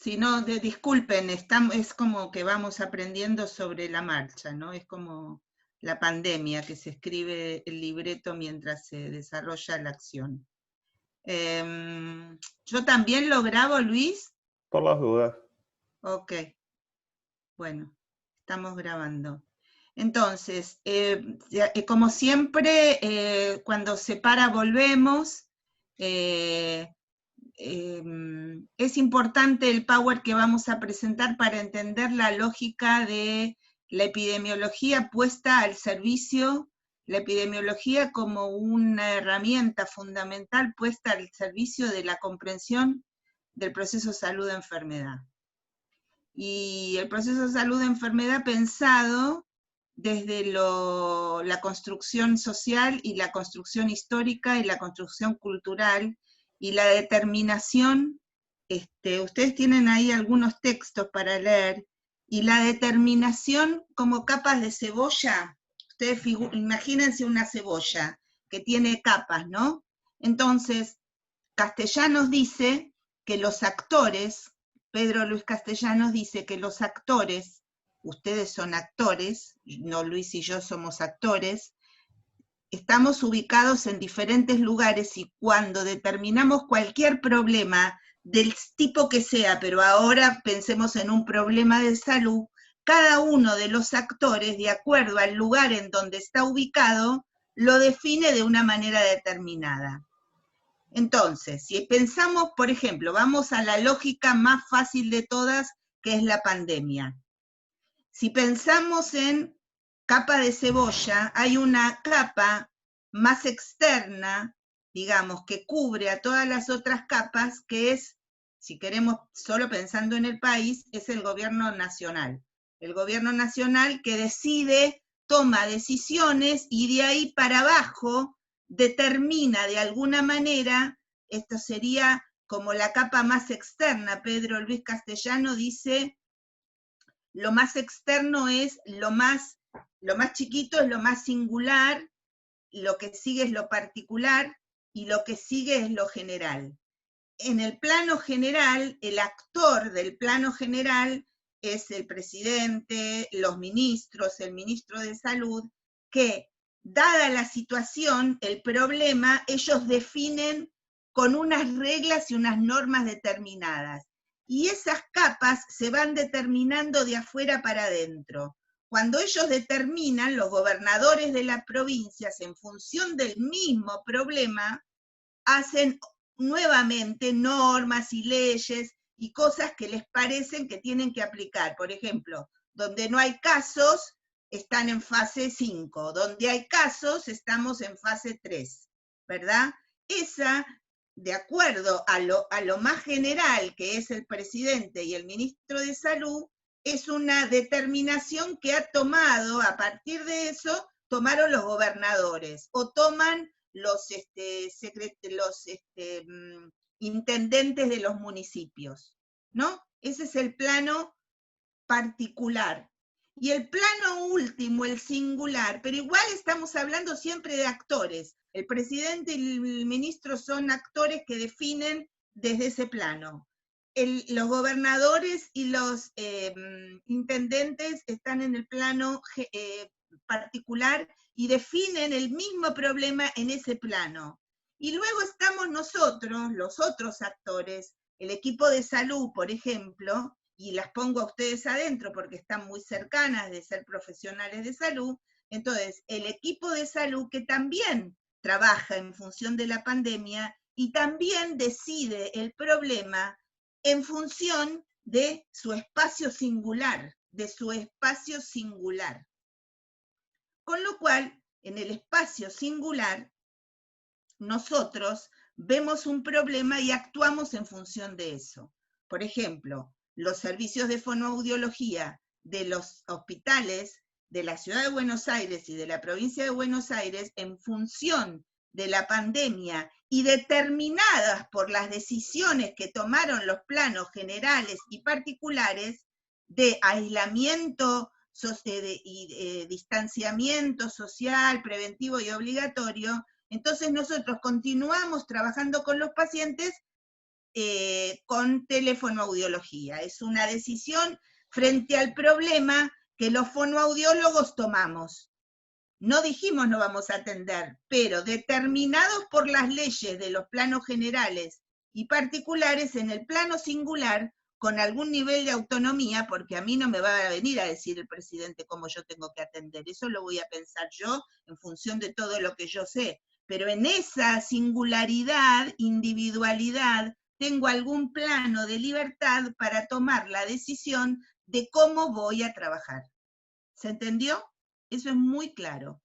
Si no, disculpen, es como que vamos aprendiendo sobre la marcha, ¿no? Es como la pandemia, que se escribe el libreto mientras se desarrolla la acción. Yo también lo grabo, Luis. Por las dudas. Ok, bueno, estamos grabando. Entonces, como siempre, cuando se para volvemos. eh, es importante el power que vamos a presentar para entender la lógica de la epidemiología puesta al servicio, la epidemiología como una herramienta fundamental puesta al servicio de la comprensión del proceso salud-enfermedad. Y el proceso salud-enfermedad pensado desde la construcción social y la construcción histórica y la construcción cultural y la determinación, ustedes tienen ahí algunos textos para leer, y la determinación como capas de cebolla. Ustedes imagínense una cebolla que tiene capas, ¿no? Entonces, Castellanos dice que los actores, Pedro Luis Castellanos dice que los actores, ustedes son actores, no Luis y yo somos actores, estamos ubicados en diferentes lugares y cuando determinamos cualquier problema del tipo que sea, pero ahora pensemos en un problema de salud, cada uno de los actores, de acuerdo al lugar en donde está ubicado, lo define de una manera determinada. Entonces, si pensamos, por ejemplo, vamos a la lógica más fácil de todas, que es la pandemia. Si pensamos en capa de cebolla, hay una capa más externa, digamos, que cubre a todas las otras capas, que es, si queremos, solo pensando en el país, es el gobierno nacional. El gobierno nacional que decide, toma decisiones y de ahí para abajo determina de alguna manera, esto sería como la capa más externa. Pedro Luis Castellano dice, lo más externo es lo más chiquito es lo más singular, lo que sigue es lo particular y lo que sigue es lo general. En el plano general, el actor del plano general es el presidente, los ministros, el ministro de Salud, que, dada la situación, el problema, ellos definen con unas reglas y unas normas determinadas. Y esas capas se van determinando de afuera para adentro. Cuando ellos determinan, los gobernadores de las provincias, en función del mismo problema, hacen nuevamente normas y leyes y cosas que les parecen que tienen que aplicar. Por ejemplo, donde no hay casos, están en fase 5, donde hay casos, estamos en fase 3, ¿verdad? Esa, de acuerdo a lo más general, que es el presidente y el ministro de Salud, es una determinación que ha tomado, a partir de eso, tomaron los gobernadores, o toman los intendentes de los municipios, ¿no? Ese es el plano particular. Y el plano último, el singular, pero igual estamos hablando siempre de actores. El presidente y el ministro son actores que definen desde ese plano. Los gobernadores y los intendentes están en el plano particular y definen el mismo problema en ese plano. Y luego estamos nosotros, los otros actores, el equipo de salud, por ejemplo, y las pongo a ustedes adentro porque están muy cercanas de ser profesionales de salud. Entonces, el equipo de salud que también trabaja en función de la pandemia y también decide el problema en función de su espacio singular, Con lo cual, en el espacio singular, nosotros vemos un problema y actuamos en función de eso. Por ejemplo, los servicios de fonoaudiología de los hospitales de la Ciudad de Buenos Aires y de la provincia de Buenos Aires, en función de la pandemia y determinadas por las decisiones que tomaron los planos generales y particulares de aislamiento y distanciamiento social, preventivo y obligatorio, entonces nosotros continuamos trabajando con los pacientes con telefonoaudiología. Es una decisión frente al problema que los fonoaudiólogos tomamos. No dijimos no vamos a atender, pero determinados por las leyes de los planos generales y particulares, en el plano singular, con algún nivel de autonomía, porque a mí no me va a venir a decir el presidente cómo yo tengo que atender, eso lo voy a pensar yo en función de todo lo que yo sé, pero en esa singularidad, individualidad, tengo algún plano de libertad para tomar la decisión de cómo voy a trabajar. ¿Se entendió? Eso es muy claro.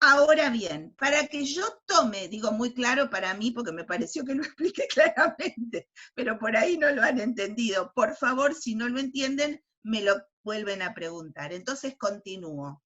Ahora bien, para que yo tome, digo muy claro para mí porque me pareció que lo expliqué claramente, pero por ahí no lo han entendido. Por favor, si no lo entienden, me lo vuelven a preguntar. Entonces continúo.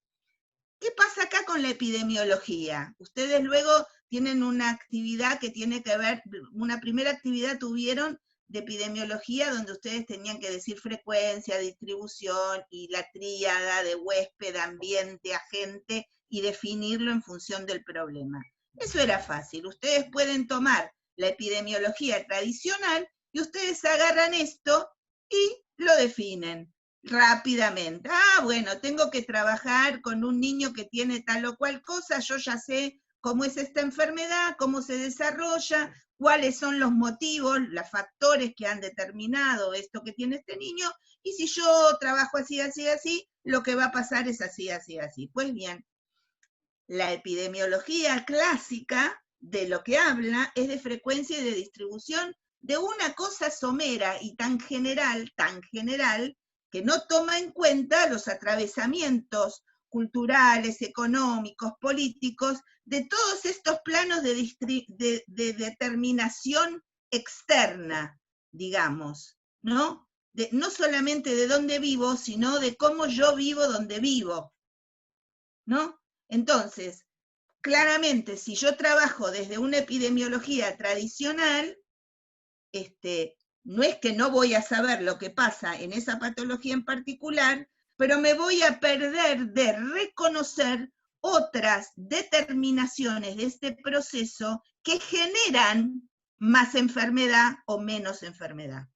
¿Qué pasa acá con la epidemiología? Ustedes luego tienen una actividad que tiene que ver, una primera actividad tuvieron de epidemiología donde ustedes tenían que decir frecuencia, distribución y la tríada de huésped, ambiente, agente y definirlo en función del problema. Eso era fácil. Ustedes pueden tomar la epidemiología tradicional y ustedes agarran esto y lo definen rápidamente. Ah, bueno, tengo que trabajar con un niño que tiene tal o cual cosa, yo ya sé cómo es esta enfermedad, cómo se desarrolla, cuáles son los motivos, los factores que han determinado esto que tiene este niño, y si yo trabajo así, así, así, lo que va a pasar es así, así, así. Pues bien, la epidemiología clásica de lo que habla es de frecuencia y de distribución de una cosa somera y tan general, que no toma en cuenta los atravesamientos culturales, económicos, políticos, de todos estos planos de determinación externa, digamos, ¿no? No solamente de dónde vivo, sino de cómo yo vivo donde vivo, ¿no? Entonces, claramente, si yo trabajo desde una epidemiología tradicional, no es que no voy a saber lo que pasa en esa patología en particular, pero me voy a perder de reconocer otras determinaciones de este proceso que generan más enfermedad o menos enfermedad.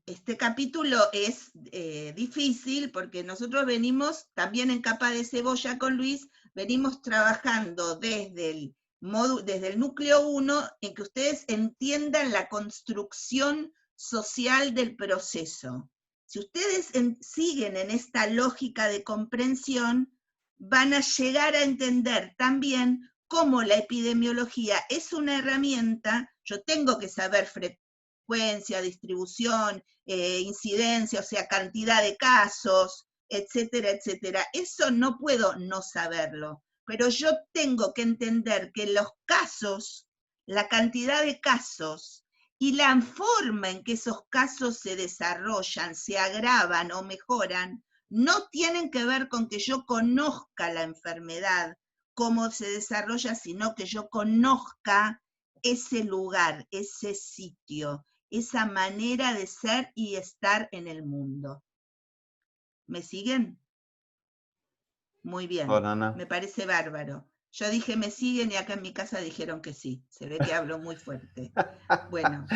Este capítulo es difícil porque nosotros venimos, también en Capa de Cebolla con Luis, venimos trabajando desde el núcleo 1 en que ustedes entiendan la construcción social del proceso. Si ustedes siguen en esta lógica de comprensión, van a llegar a entender también cómo la epidemiología es una herramienta. Yo tengo que saber frecuencia, distribución, incidencia, o sea, cantidad de casos, etcétera, etcétera. Eso no puedo no saberlo, pero yo tengo que entender que los casos, la cantidad de casos y la forma en que esos casos se desarrollan, se agravan o mejoran, no tienen que ver con que yo conozca la enfermedad, cómo se desarrolla, sino que yo conozca ese lugar, ese sitio, esa manera de ser y estar en el mundo. ¿Me siguen? Muy bien, me parece bárbaro. Yo dije me siguen y acá en mi casa dijeron que sí. Se ve que hablo muy fuerte. Bueno,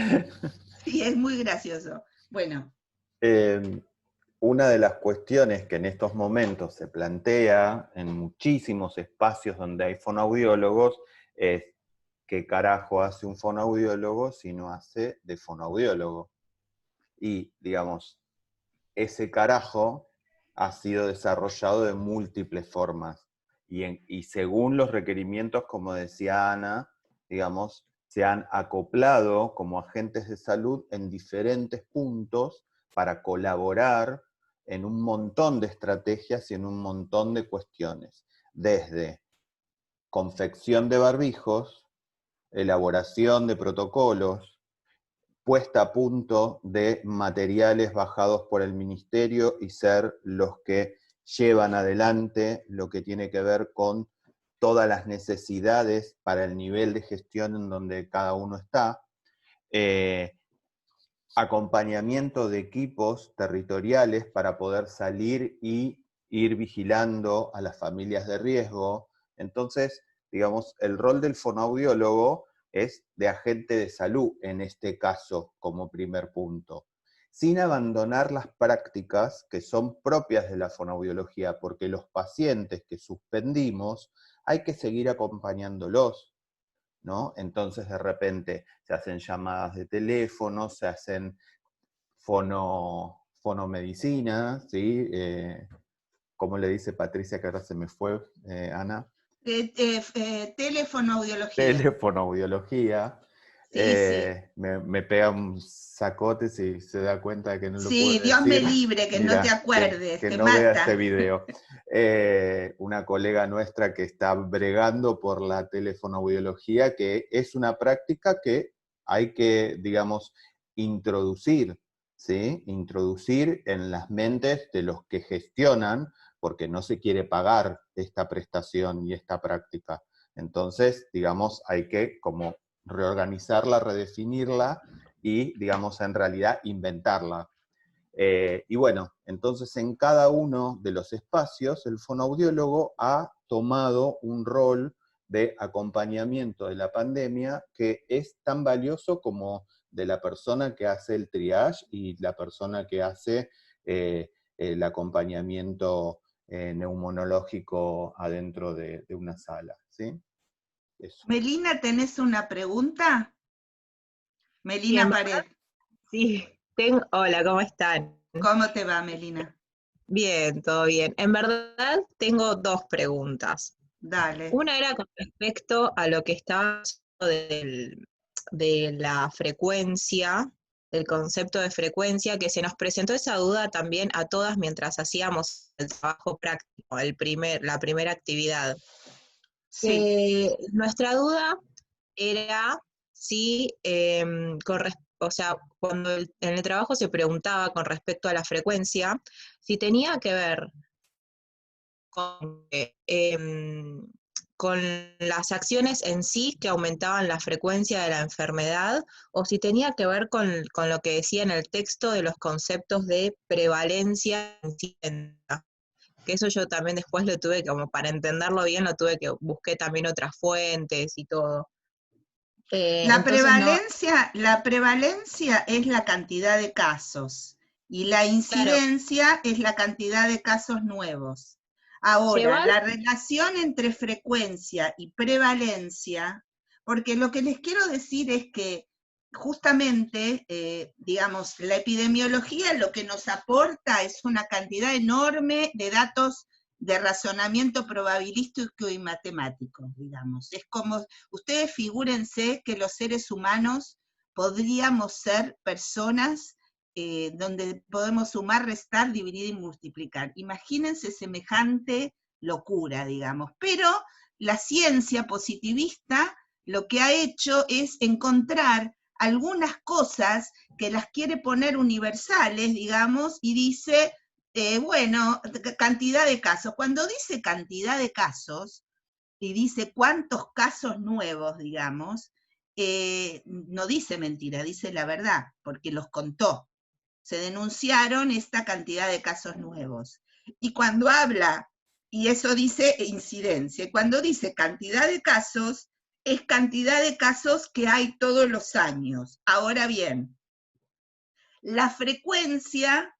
sí, es muy gracioso. Bueno. Una de las cuestiones que en estos momentos se plantea en muchísimos espacios donde hay fonoaudiólogos es ¿qué carajo hace un fonoaudiólogo si no hace de fonoaudiólogo? Y, digamos, ese carajo ha sido desarrollado de múltiples formas. Y según los requerimientos, como decía Ana, digamos, se han acoplado como agentes de salud en diferentes puntos para colaborar en un montón de estrategias y en un montón de cuestiones. Desde confección de barbijos, elaboración de protocolos, puesta a punto de materiales bajados por el ministerio y ser los que llevan adelante lo que tiene que ver con todas las necesidades para el nivel de gestión en donde cada uno está, acompañamiento de equipos territoriales para poder salir y ir vigilando a las familias de riesgo. Entonces, digamos, el rol del fonoaudiólogo es de agente de salud en este caso, como primer punto, sin abandonar las prácticas que son propias de la fonoaudiología, porque los pacientes que suspendimos hay que seguir acompañándolos, ¿no? Entonces de repente se hacen llamadas de teléfono, se hacen fonomedicina, ¿sí? ¿Cómo le dice Patricia, que ahora se me fue, Ana? Telefonoaudiología. Telefonoaudiología. Sí, sí. Me pega un sacote si se da cuenta de que no lo Sí, puedo Dios me decir. libre, que no te Mira, acuerdes, que te no vea este mata. video. Una colega nuestra que está bregando por la telefonoaudiología, que es una práctica que hay que, digamos, introducir, ¿sí? Introducir en las mentes de los que gestionan, porque no se quiere pagar esta prestación y esta práctica. Entonces, digamos, hay que como reorganizarla, redefinirla y, digamos, en realidad inventarla. Y bueno, entonces en cada uno de los espacios el fonoaudiólogo ha tomado un rol de acompañamiento de la pandemia que es tan valioso como de la persona que hace el triage y la persona que hace el acompañamiento neumonológico adentro de una sala, ¿sí? Eso. Melina, ¿tenés una pregunta? Sí, Melina en Pared. verdad, sí. Hola, ¿cómo están? ¿Cómo te va, Melina? Bien, todo bien. En verdad, tengo dos preguntas. Dale. Una era con respecto a lo que estaba de la frecuencia, del concepto de frecuencia, que se nos presentó esa duda también a todas mientras hacíamos el trabajo práctico, la primera actividad. Sí. Nuestra duda era si, o sea, cuando en el trabajo se preguntaba con respecto a la frecuencia, si tenía que ver con, con las acciones en sí que aumentaban la frecuencia de la enfermedad, o si tenía que ver con lo que decía en el texto de los conceptos de prevalencia e incidencia. Que eso yo también después lo tuve, como para entenderlo bien, lo tuve que busqué también otras fuentes y todo. Entonces no, La prevalencia es la cantidad de casos y la claro, incidencia es la cantidad de casos nuevos. Ahora, llevar, la relación entre frecuencia y prevalencia, porque lo que les quiero decir es que justamente, digamos, la epidemiología lo que nos aporta es una cantidad enorme de datos de razonamiento probabilístico y matemático, digamos. Es como, ustedes figúrense que los seres humanos podríamos ser personas donde podemos sumar, restar, dividir y multiplicar. Imagínense semejante locura, digamos. Pero la ciencia positivista lo que ha hecho es encontrar algunas cosas que las quiere poner universales, digamos, y dice, bueno, cantidad de casos. Cuando dice cantidad de casos, y dice cuántos casos nuevos, digamos, no dice mentira, dice la verdad, porque los contó. Se denunciaron esta cantidad de casos nuevos. Y cuando habla, y eso dice incidencia, y cuando dice cantidad de casos, es cantidad de casos que hay todos los años. Ahora bien, la frecuencia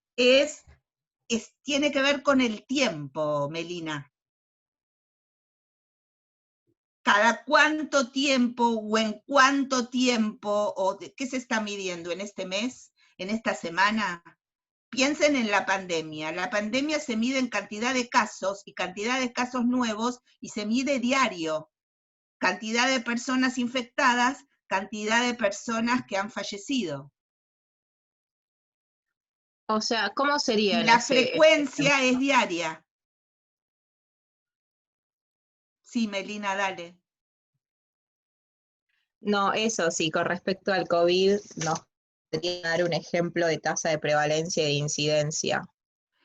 tiene que ver con el tiempo, Melina. ¿Cada cuánto tiempo o en cuánto tiempo o qué se está midiendo en este mes, en esta semana? Piensen en la pandemia. La pandemia se mide en cantidad de casos y cantidad de casos nuevos y se mide diario. Cantidad de personas infectadas, cantidad de personas que han fallecido. o sea, ¿cómo sería Y en la ese frecuencia es ejemplo? diaria. Sí, Melina, dale. No, eso sí, con respecto al COVID, nos podría dar un ejemplo de tasa de prevalencia e de incidencia.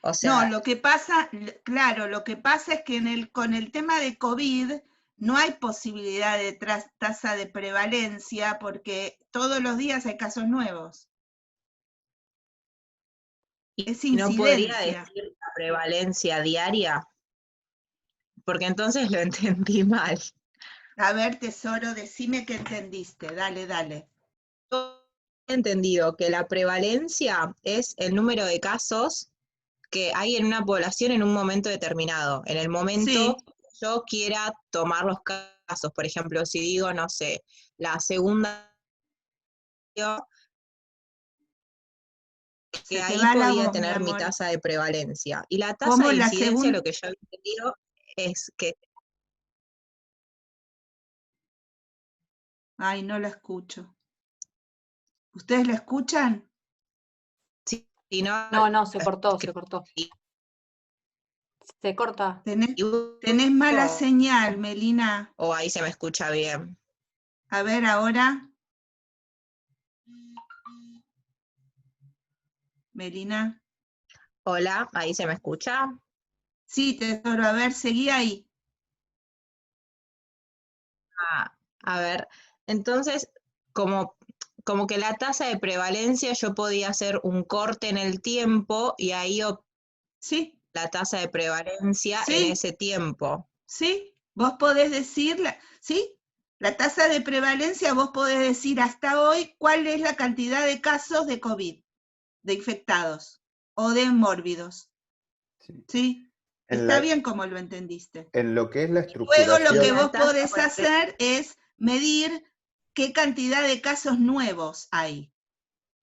O No, sea, lo que pasa, claro, lo que pasa es que con el tema de COVID no hay posibilidad de tasa de prevalencia porque todos los días hay casos nuevos. y Es no podría incidencia. decir la prevalencia diaria, porque entonces lo entendí mal. A ver, tesoro, decime qué entendiste. Dale, dale. He entendido que la prevalencia es el número de casos que hay en una población en un momento determinado. En el momento Sí, yo quiera tomar los casos, por ejemplo, si digo, no sé, la segunda, que se te ahí va la podía voz, mi tener mi amor. tasa de prevalencia. Y la tasa ¿Cómo de la incidencia, segunda? lo que yo había entendido es que Ay, no la escucho. ¿Ustedes la escuchan? si no, No, se cortó, se cortó. Se corta. Tenés mala señal, Melina. o ahí se me escucha bien. A ver, ahora. Melina. Hola, ahí se me escucha. Sí, tesoro, a ver, seguí ahí. A ver, entonces, como que la tasa de prevalencia yo podía hacer un corte en el tiempo y ahí Sí, la tasa de prevalencia en sí, ese tiempo. sí. Vos podés decir, ¿sí? La tasa de prevalencia, vos podés decir hasta hoy cuál es la cantidad de casos de COVID, de infectados o de mórbidos. Sí. ¿Sí? Está bien como lo entendiste. En lo que es la Luego lo que estructuración, vos podés hacer es medir qué cantidad de casos nuevos hay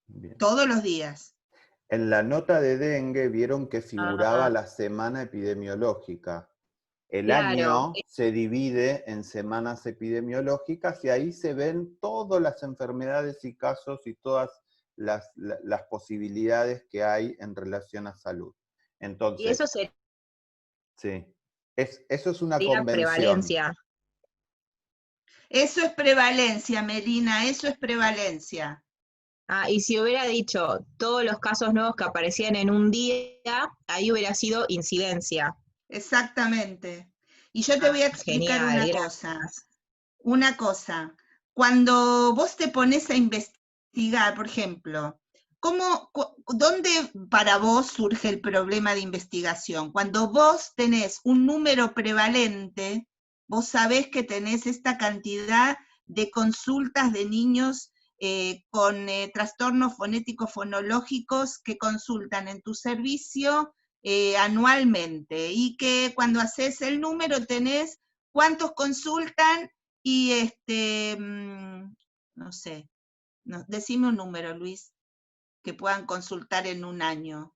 bien. todos los días. En la nota de dengue vieron que figuraba Ah, la semana epidemiológica. El claro. año se divide en semanas epidemiológicas y ahí se ven todas las enfermedades y casos y todas las posibilidades que hay en relación a salud. Y Entonces, eso sería sí, eso es una convención. prevalencia. Eso es prevalencia, Melina, eso es prevalencia. Ah, y si hubiera dicho todos los casos nuevos que aparecían en un día, ahí hubiera sido incidencia. Exactamente. Y yo te voy a explicar Genial, una cosa. gracias. Una cosa. Cuando vos te pones a investigar, por ejemplo, ¿dónde para vos surge el problema de investigación? Cuando vos tenés un número prevalente, vos sabés que tenés esta cantidad de consultas de niños con trastornos fonéticos fonológicos que consultan en tu servicio anualmente, y que cuando haces el número tenés cuántos consultan y no sé, decime un número, Luis, que puedan consultar en un año,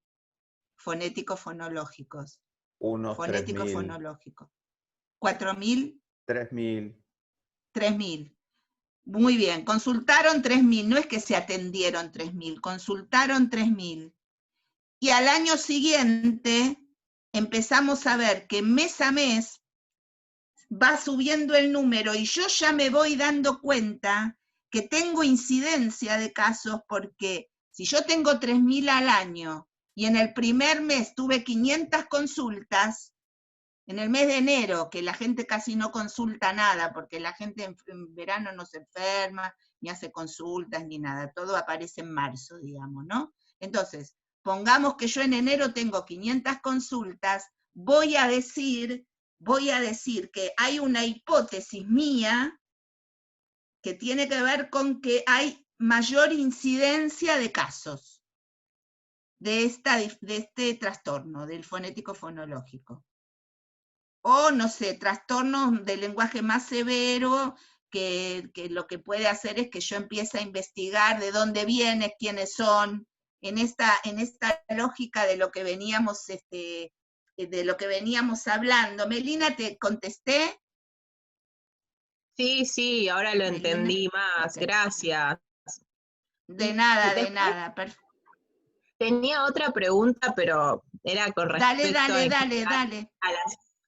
fonéticos fonológicos. Unos Fonéticos 3.000, fonológicos. 4.000, 3.000. 3.000. Muy bien, consultaron 3.000, no es que se atendieron 3.000, consultaron 3.000. Y al año siguiente empezamos a ver que mes a mes va subiendo el número y yo ya me voy dando cuenta que tengo incidencia de casos, porque si yo tengo 3.000 al año y en el primer mes tuve 500 consultas, en el mes de enero, que la gente casi no consulta nada, porque la gente en verano no se enferma, ni hace consultas, ni nada, todo aparece en marzo, digamos, ¿no? Entonces, pongamos que yo en enero tengo 500 consultas, voy a decir que hay una hipótesis mía que tiene que ver con que hay mayor incidencia de casos de este trastorno, del fonético fonológico. O, no sé, trastornos del lenguaje más severo, que lo que puede hacer es que yo empiece a investigar de dónde viene, quiénes son, en esta lógica de lo que veníamos hablando. Melina, ¿te contesté? Sí, ahora lo Melina, entendí más, okay. gracias. De Después nada. tenía otra pregunta, pero era con respecto Dale.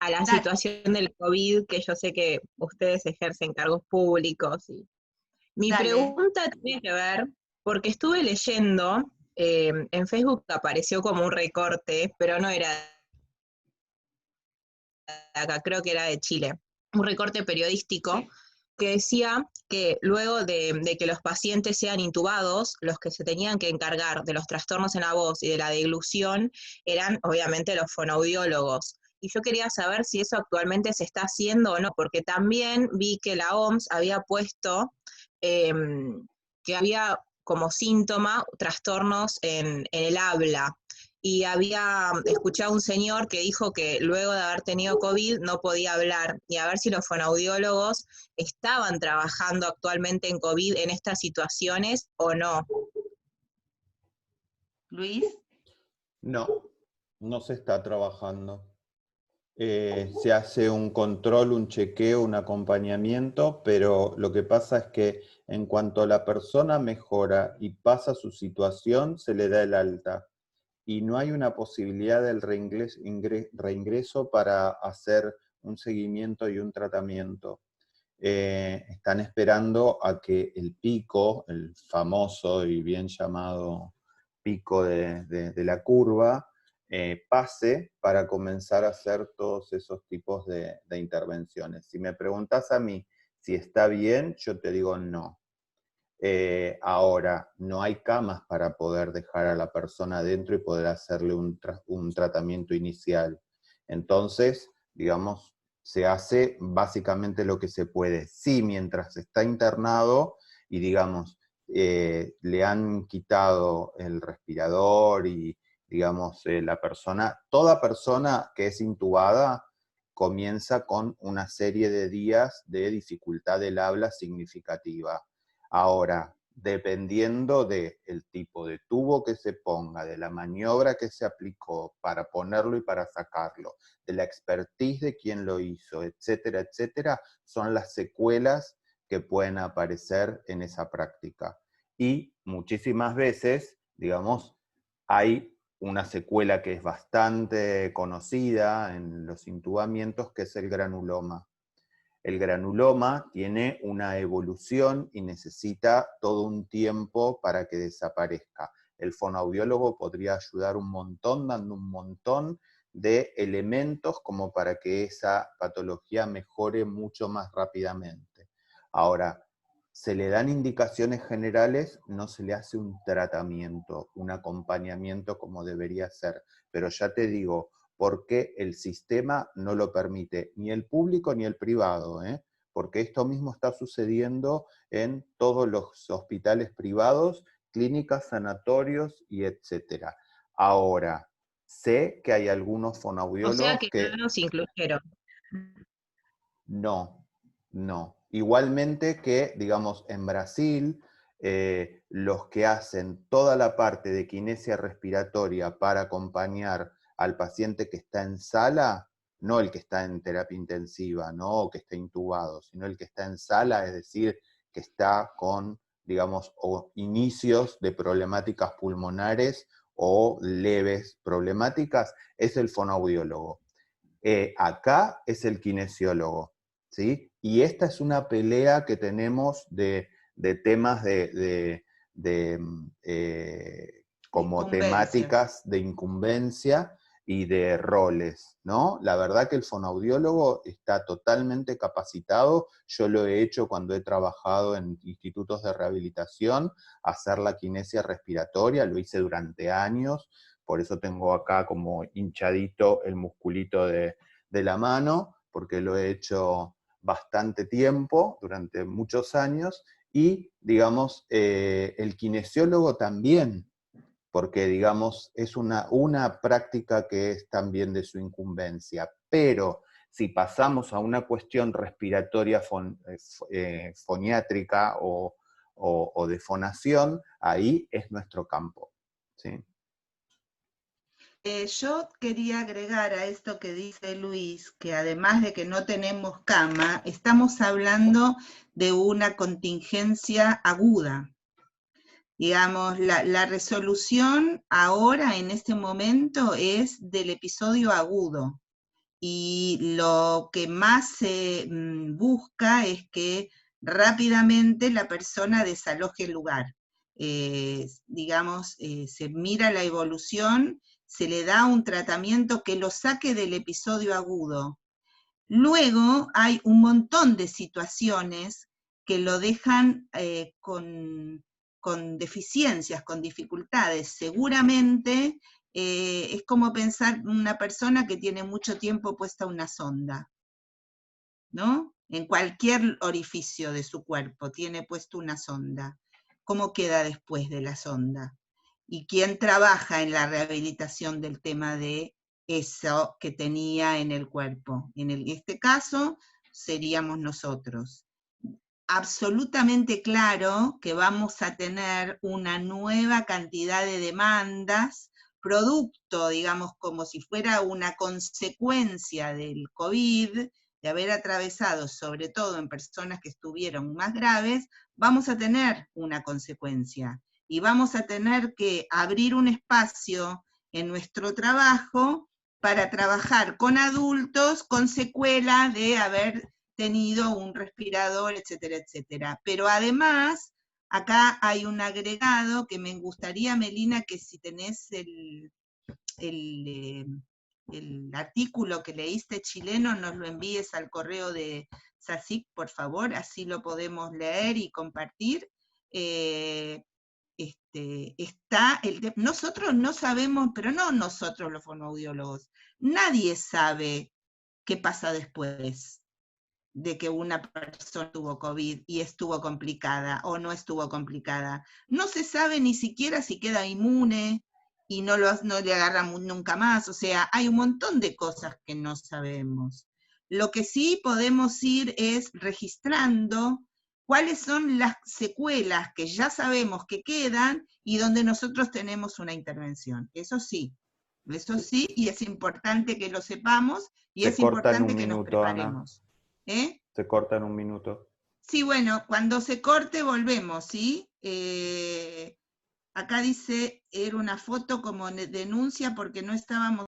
a la situación del COVID, que yo sé que ustedes ejercen cargos públicos. Mi Dale. pregunta tiene que ver, porque estuve leyendo, en Facebook apareció como un recorte, pero no era de acá, creo que era de Chile, un recorte periodístico, ¿Sí? que decía que luego de que los pacientes sean intubados, los que se tenían que encargar de los trastornos en la voz y de la deglución eran obviamente los fonoaudiólogos. y yo quería saber si eso actualmente se está haciendo o no, porque también vi que la OMS había puesto que había como síntoma trastornos en el habla, y había escuchado a un señor que dijo que luego de haber tenido COVID no podía hablar, y a ver si los fonoaudiólogos estaban trabajando actualmente en COVID en estas situaciones o no. Luis. No, no se está trabajando. Se hace un control, un chequeo, un acompañamiento, pero lo que pasa es que en cuanto la persona mejora y pasa su situación, se le da el alta. Y no hay una posibilidad del reingreso para hacer un seguimiento y un tratamiento. Están esperando a que el pico, el famoso y bien llamado pico de la curva, pase para comenzar a hacer todos esos tipos de intervenciones. Si me preguntas a mí si está bien, yo te digo no. Ahora, no hay camas para poder dejar a la persona adentro y poder hacerle un tratamiento inicial. Entonces, digamos, se hace básicamente lo que se puede. Sí, mientras está internado y, digamos, le han quitado el respirador y, digamos, toda persona que es intubada comienza con una serie de días de dificultad del habla significativa. Ahora, dependiendo del tipo de tubo que se ponga, de la maniobra que se aplicó para ponerlo y para sacarlo, de la expertise de quien lo hizo, etcétera, etcétera, son las secuelas que pueden aparecer en esa práctica. Y muchísimas veces, digamos, hay una secuela que es bastante conocida en los intubamientos, que es el granuloma. El granuloma tiene una evolución y necesita todo un tiempo para que desaparezca. El fonoaudiólogo podría ayudar un montón, dando un montón de elementos como para que esa patología mejore mucho más rápidamente. Ahora, se le dan indicaciones generales, no se le hace un tratamiento, un acompañamiento como debería ser. Pero ya te digo, porque el sistema no lo permite, ni el público ni el privado, porque esto mismo está sucediendo en todos los hospitales privados, clínicas, sanatorios y etcétera. Ahora, sé que hay algunos O sea fonoaudiólogos que que no nos incluyeron. no, no. Igualmente que, digamos, en Brasil, los que hacen toda la parte de kinesia respiratoria para acompañar al paciente que está en sala, no el que está en terapia intensiva, no, o que está intubado, sino el que está en sala, es decir, que está con, digamos, o inicios de problemáticas pulmonares o leves problemáticas, es el fonoaudiólogo. Acá es el kinesiólogo, ¿sí? Y esta es una pelea que tenemos de temas como temáticas de incumbencia y de roles, ¿no? La verdad que el fonoaudiólogo está totalmente capacitado. Yo lo he hecho cuando he trabajado en institutos de rehabilitación, hacer la kinesia respiratoria, lo hice durante años. Por eso tengo acá como hinchadito el musculito de la mano, porque lo he hecho bastante tiempo, durante muchos años, y, digamos, el kinesiólogo también, porque, digamos, es una práctica que es también de su incumbencia, pero si pasamos a una cuestión respiratoria foniátrica o de fonación, ahí es nuestro campo, ¿sí? Yo quería agregar a esto que dice Luis, que además de que no tenemos cama, estamos hablando de una contingencia aguda. Digamos, la resolución ahora, en este momento, es del episodio agudo. Y lo que más se busca es que rápidamente la persona desaloje el lugar. Digamos, se mira la evolución, se le da un tratamiento que lo saque del episodio agudo. Luego hay un montón de situaciones que lo dejan con deficiencias, con dificultades. Seguramente es como pensar una persona que tiene mucho tiempo puesta una sonda, ¿no? En cualquier orificio de su cuerpo tiene puesto una sonda. ¿Cómo queda después de la sonda? ¿Y quién trabaja en la rehabilitación del tema de eso que tenía en el cuerpo? En este caso seríamos nosotros. Absolutamente claro que vamos a tener una nueva cantidad de demandas, producto, digamos, como si fuera una consecuencia del COVID, de haber atravesado, sobre todo en personas que estuvieron más graves, vamos a tener una consecuencia. Y vamos a tener que abrir un espacio en nuestro trabajo para trabajar con adultos con secuela de haber tenido un respirador, etcétera, etcétera. Pero además, acá hay un agregado que me gustaría, Melina, que si tenés el artículo que leíste chileno, nos lo envíes al correo de SACIC, por favor, así lo podemos leer y compartir. Nosotros no sabemos, pero no nosotros los fonoaudiólogos, nadie sabe qué pasa después de que una persona tuvo COVID y estuvo complicada o no estuvo complicada. No se sabe ni siquiera si queda inmune y no le agarra nunca más. O sea, hay un montón de cosas que no sabemos. Lo que sí podemos ir es registrando cuáles son las secuelas que ya sabemos que quedan y donde nosotros tenemos una intervención. Eso sí, y es importante que lo sepamos y es importante que nos preparemos. ¿Eh? Se corta en un minuto. Sí, bueno, cuando se corte volvemos, ¿sí? Acá dice, era una foto como denuncia porque no estábamos